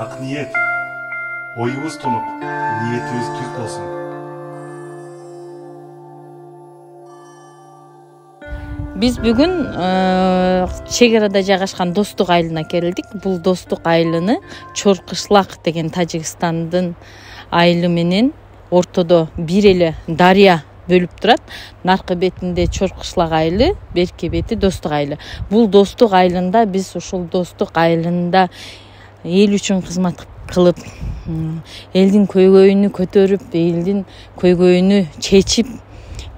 ак ниет. Оюбуз тунук, ниетибиз түз болсун. Биз бүгүн чек арада жайгашкан Достук айылына келдик. Бул Достук айылыны Чоркышлак деген Тажикстандын айылы менен ортодо бир эле дарыя бөлүп турат. Наркы бетинде Чоркышлак айылы, берки бети Достук айылы. Бул Достук айылында биз ушул Достук айылында эл үчүн кызмат кылып, элдин көйгөйүнү көтөрүп, элдин көйгөйүнү чечип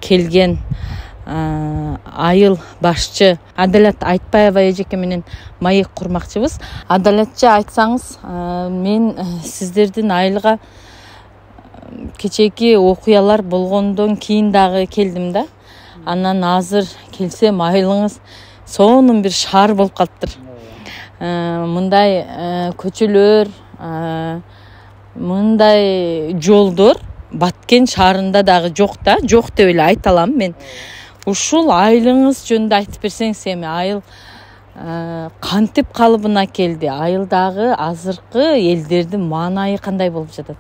келген айыл башчы Адалат Айтбаева эжеке менен маек курмакчыбыз. Адалатчы, айтсаңыз, мен сиздердин айылга кечээки окуялар болгондон кийин дагы келдим да. Анан азыр келсем айылыңыз сонун бир шаар болуп калыптыр. Мындай көчөлөр, мындай жолдор Баткен шаарында дагы жок да, жок деп эле айта алам мен. Ушул айылыңыз жөнүндө айтып берсеңиз, эми айыл кантип калыбына келди? Айылдагы азыркы элдердин маанайы кандай болуп жатат?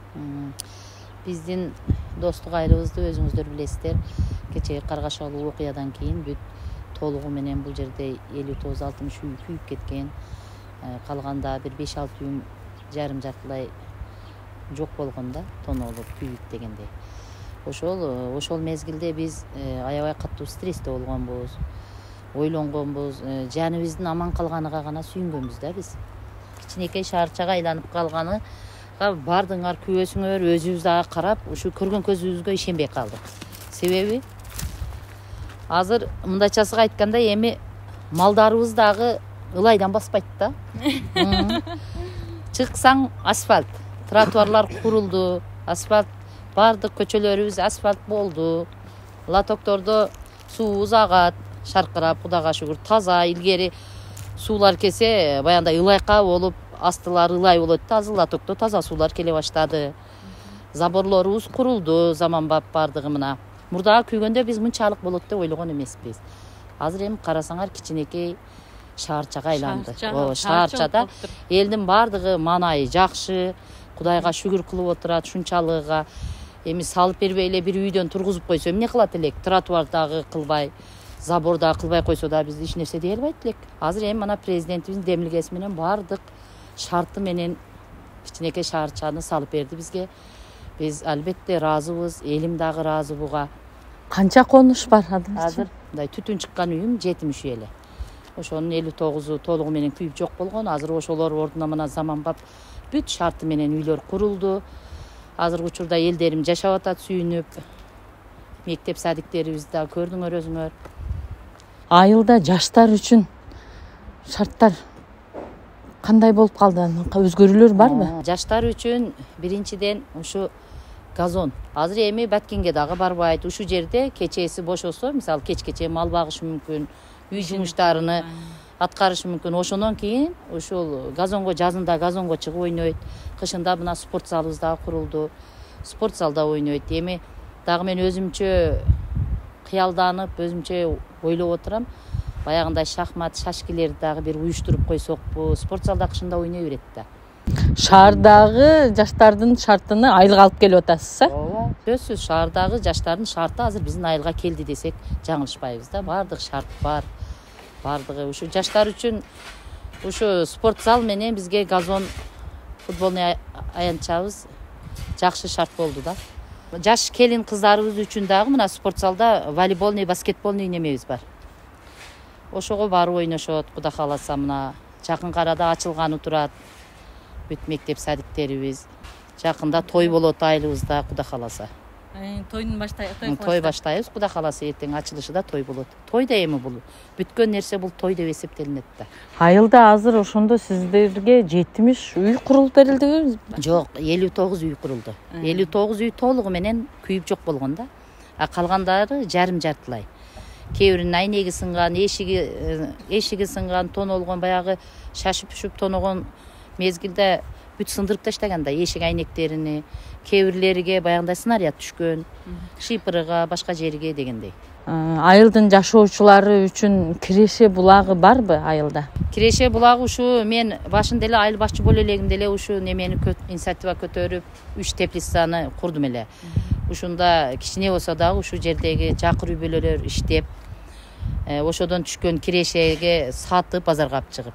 Биздин Достук айылыбызды өзүңүздөр билесиздер. Кечээ каргашалуу окуядан кийин бүт толугу менен бул жерде 59-60 үй күйүп кеткен. Калганда бир 5-6 үй жарым жартылай жок болгон да, тонолуп күйүп дегендей. Ошол мезгилде биз аябай катуу стрессте болгонбуз, ойлонгонбуз, жаныбыздын аман калганыга гана сүйүнгөнбүз да биз. Кичинекей шаарчага айланып калганыга бардыңар күбөсүңөр, өзүбүз дагы карап, ушу көргөн көзүбүзгө ишенбей калдык. Себеби азыр мындайчасыга айтканда эми малдарыбыз дагы ылайдан баспайт да. Чыксаң асфальт, тротуарлар курулду, асфальт, бардык көчөлөрүбүз асфальт болду. Латоктордо суубуз агат, шаркырап, Кудайга шүгүр, таза. Илгери суулар келсе, баягындай ылайка болуп, астылары ылай болот да, азыр латокто таза суулар келе баштады. Заборлорубуз курулду, заманбап бардыгы мына. Мурдага күйгөндө биз мынчалык болот деп ойлогон эмеспиз. Азыр эми карасаңар кичинекей шаарчага айланды. Шаарчада элдин бардыгы маанайы жакшы, Кудайга шүгүр кылып отурат, шунчалыгыга. Эми салып бербей эле бир үйдөн тургузуп койсо эмне кылат элек? Тротуардагы кылбай, заборда кылбай койсо да биз эч нерсе дей албайт элек. Азыр эми мана президентибиздин демилгеси менен бардык шарты менен кичинекей шаарчаны салып берди бизге. Биз албетте ыраазыбыз, элим дагы ыраазы буга. Канча конуш бар азыр? Мындай түтүн чыккан үйүм 70 үй эле. Ошонун 59-у толугу менен күйүп жок болгон. Азыр ошолор ордуна мына заманбап бүт шарты менен үйлөр курулду. Азыркы учурда элдерим жашап атат сүйүнүп. Мектеп садиктерибизди да көрдүңөр өзүңөр. Айылда жаштар үчүн шарттар кандай болуп калды? Өзгөрүүлөр барбы? Жаштар үчүн биринчиден ушу газон. Азыр эми Баткенге дагы барбайт. Ушу жерде кечээси бошосо, мисалы кечке мал багышы мүмкүн, үй жумуштарыны аткарышы мүмкүн. Ошондон кийин ушул газонго, жазында газонго чыгып ойнойт. Кышында мына спорт залыбыз дагы курулду. Спорт залда ойнойт. Эми дагы мен өзүмчө кыялданып, өзүмчө ойлоп отурам. Баягындай шахмат, шашкилерди дагы бир уюштуруп койсокпу, спорт залда кышында ойной берет да. Шаардагы жаштардын шартыны айылга алып келип атасыз, ооба. Сөзсүз шаардагы жаштардын шарты азыр биздин айылга келди десек жаңылышпайбыз да. Бардык шарт бар. Бардыгы ушу жаштар үчүн ушу спорт зал менен бизге газон, футболный аянтчабыз жакшы шарт болду да. Жаш келин кыздарыбыз үчүн дагы мына спорт залда волейболный, баскетболный немебиз бар. Ошого барып ойношот, Кудай кааласа мына жакын арада ачылганы турат. Бүт мектеп садиктерибиз. Жакында той болот айылыбызда, Кудай кааласа. Той баштайбыз, Кудай кааласа эртең ачылышында той болот. Той да эми бул бүткөн нерсе, бул той деп эсептелинет да. Айылда азыр ошондо сиздерге 70 үй курулуп берилдиби? Жок, 59 үй курулду. 59 үй толугу менен күйүп жок болгон да. А калгандары жарым жартылай. Кээ биринин айнеги сынган, эшиги сынган, тонолгон, баягы шашып-пүшүп тоногон мезгилде бүт сындырып таштаган да эшик айнектерини. Кээ бирлериге баягындай снаряд түшкөн, шипырыга, башка жерге дегендей. айылдын жашоочулары үчүн киреше булагы барбы айылда? Киреше булагы ушу мен башында эле айыл башчы боло элегимде эле ушу немени инициатива көтөрүп 3 теплицаны курдум эле. Ушунда кичине болсо дагы ушу жердеги жакыр үй-бүлөлөр иштеп, ошодон түшкөн кирешеге сатып базарга алып чыгып,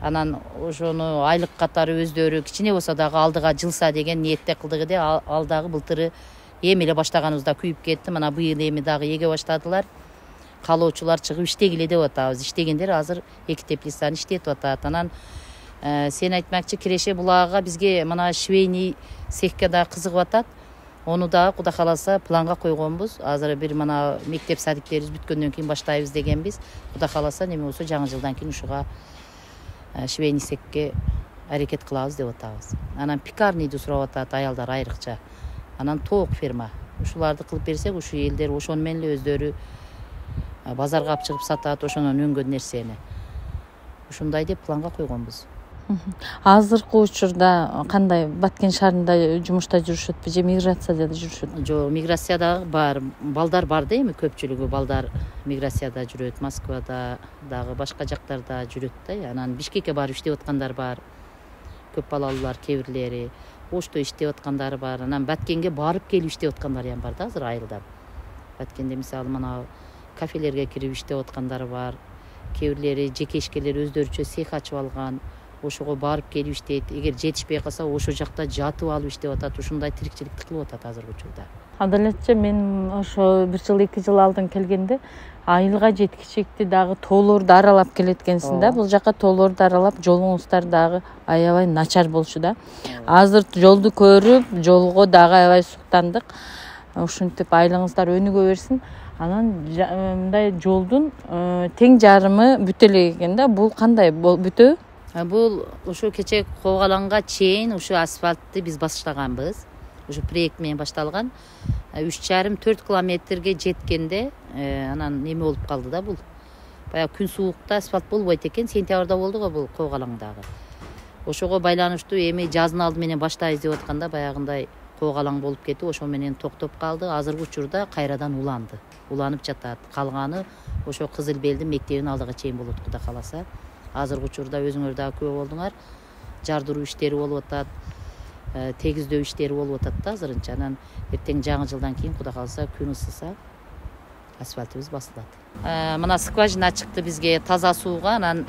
анан ошону айлык катары өздөрү кичине болсо дагы алдыга жылса деген ниетте кылдык эди. Ал дагы былтыры эми эле баштаганыбызда күйүп кетти. Мына быйыл эми дагы эге баштадылар. Калоочулар чыгып иштегиле деп атабыз. Иштегендер азыр 2 теплицаны иштетип атат. Анан сен айтмакчы, киреше булагыга бизге мына швейный цехке да кызыгып атат. Ону да Кудай кааласа планга койгонбуз. Азыр бир мына мектеп садиктерибиз бүткөндөн кийин баштайбыз дегенбиз. Кудай кааласа неме болсо жаңы жылдан кийин ушуга швейный цехке аракет кылабыз деп атабыз. Анан пекарнийди сурап атат аялдар айрыкча. Анан тоок ферма. Ушуларды кылып берсек, ушу элдер ошону менен эле өздөрү базарга алып чыгып сатат, ошонунөнгөн нерсени. Ушундай деп планга койгонбуз. Азыркы учурда кандай, Баткен шаарында жумушта жүрүшөтпү же миграцияда жүрүшөтпү? Жок, миграцияда бар, балдар бар да, эми көпчүлүгү балдар миграцияда жүрөт, Москвада дагы башка жактарда жүрөт да. Анан Бишкекке барып иштеп аткандар бар. Көп балалуулар кээ бирлери, Ошто иштеп аткандары бар. Анан Баткенге барып келип иштеп аткандары ham бар да азыр айылда. Баткенде мисалы мына кафелерге кирип иштеп аткандары бар. Кээ бирлери жеке ишкерлер өздөрүчө цех ачып алган. Ошого барып келип иштейт. Эгер жетишпей калса, ошо жакта жатып алып иштеп атат. Ушундай тирикчиликти кылып атат азыркы учурда. Адалетчи, мен ошо 1 жыл 2 жыл алдын келгенде айылга жеткичекти дагы тоолорду аралап келеткенсиң да. Бул жака тоолорду аралап, жолуңуздар дагы аябай начар болчу да. Азыр жолду көрүп, жолго дагы аябай суктандык. Ушинтип айылыңыздар өнүгө берсин. Анан мындай жолдун тең жарымы бүтө экен да. Бул кандай бүтө? Бул ушу кече Когаланга чейин ушу асфальтты биз баштаганбыз. Ушу проект менен башталган. 3,5-4 километрге жеткенде анан неме болуп калды да бул. Баягы күн суукта асфальт болбойт экен, сентябрда болду го бул Когалаңдагы. Ошого байланыштуу эми жаздын алды менен баштайбыз деп атканда баягындай Когалаң болуп кетип, ошо менен токтоп калды. Азыркы учурда кайрадан уланды. Уланып жатат. Калганы ошо Кызыл Белдин мектебинин алдыга чейин болот, Кудай кааласа. Азыркы учурда өзүңөр дагы күбө болдуңар. Жардыруу иштери болуп атат. Тегиздөө иштери болуп атат да азырынча. Анан эртең жаңы жылдан кийин Кудай кааласа күн ысыса асфальтыбыз басылат. Мына скважина чыкты бизге таза сууга, анан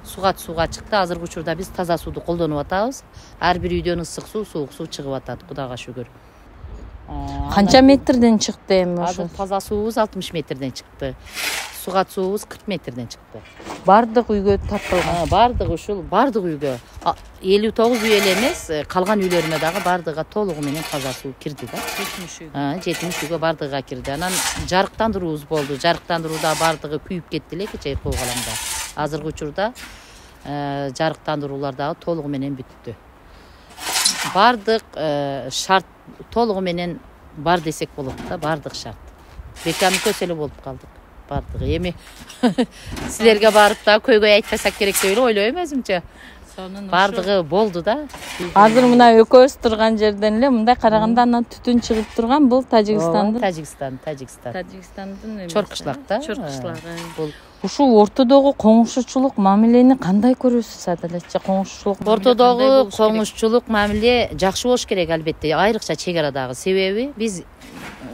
сууга чыкты. Азыркы учурда биз таза сууду колдонуп атабыз. Ар бир үйдөн ысык суу, суук суу чыгып атат, Кудайга шүгүр. Канча метрден чыкты эми ошо? Азыр таза суубуз 60 метрден чыкты. Сугат суубуз 40 метрден чыкты. Бардык үйгө тартылган. Бардык ушул, бардык үйгө. 59 үй эле эмес, калган үйлөрүмө дагы бардыгы толугу менен таза суу кирди да. 70 үйгө бардыгы кирди. Анан жарыктандыруубуз болду. Жарыктандырууда бардыгы күйүп кетти эле кече Когалаңда. Азыркы учурда жарыктандыруулар дагы толугу менен бүттү. Бардык шарт толугу менен бар десек болот да, бардык шарт. Бекамикөс эле болуп калдык. Бардыгы эми силерге барып да көйгөй айтпасак керек деп ойлойм өзүмчө. Бардыгы болду да. Азыр мына экөөбүз турган жерден эле мындай караганда анан түтүн чыгып турган. Бул Тажикстандын. Тажикстандын Чор кышлакта. Чор кышлагы. Бул ушул ортодогу коңшучулук мамилени кандай көрөсүз Адалетчи? Коңшучулук ортодогу коңшучулук мамиле жакшы болуш керек албетте, айрыкча чек арадагы. Себеби биз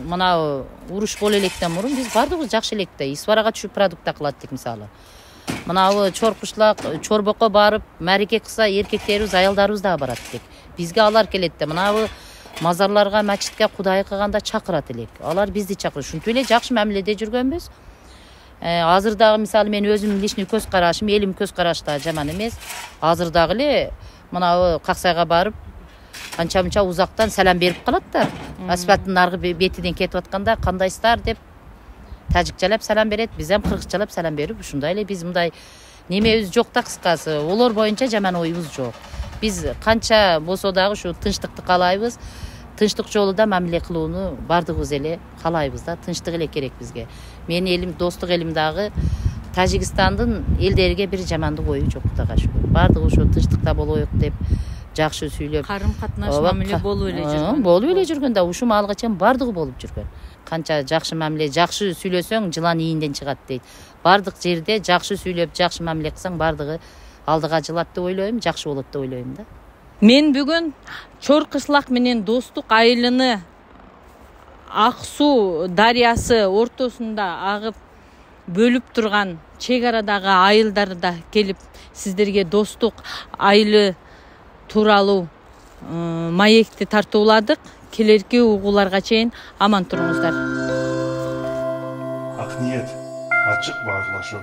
мына уруш боло электен мурун биз бардыгыбыз жакшы электе исбарага түшүп продукт кылат дик мисалы. Мына чор кышлак, чорбокко барып мареке кылса эркектерибиз, аялдарыбыз да барат дик. Бизге алар келет да. Мына мазарларга, мачитке кудай кылганда чакырат элек. Алар бизди чакырат. Ушинтип эле жакшы мамиледе жүргөнбүз. Азыр дагы мисалы мен өзүмдүн личный көз карашым, элим көз карашта жаман эмес. Азыр дагы эле мына Каксайга барып канча-мынча узактан салам берип калаттар. Асфальттын аркы бетиден кетип атканда кандайсыздар деп тажикчалап салам берет, биз ham кыргызчалап салам берип, ушундай эле биз мындай немебиз жок да, кыскасы. Олор боюнча жаман оюбуз жок. Биз канча болсо дагы ушу тынчтыкты каалайбыз. Тынчтык жолуда мамиле кылууну бардыгыбыз эле каалайбыз да, тынчтык эле керек бизге. Менин элим, достук элим дагы Тажикстандын элдериге бир жамандык ою жок, Кудайга шүгүр. Бардыгы ошо тынчтыкта болоюк деп жакшы сүйлөп карым катнаш мамиле болуп эле жүргөн. Болуп эле жүргөн да ушул маалга чейин бардыгы болуп жүргөн. Канча жакшы мамиле, жакшы сүйлөсөң жылан ийинден чыгат дейт. Бардык жерде жакшы сүйлөп, жакшы мамиле кылсаң бардыгы алдыга жылат деп ойлойм, жакшы болот деп ойлойм да. Мен бүгүн Чор кышлак менен Достук айылыны Ак Суу дарыясы ортосунда агып бөлүп турган чек арадагы айылдарда келип сиздерге Достук айылы тууралуу маекти тартууладык. Келерки угууларга чейин аман туруңуздар. Ак ниет, ачык баарлашуу.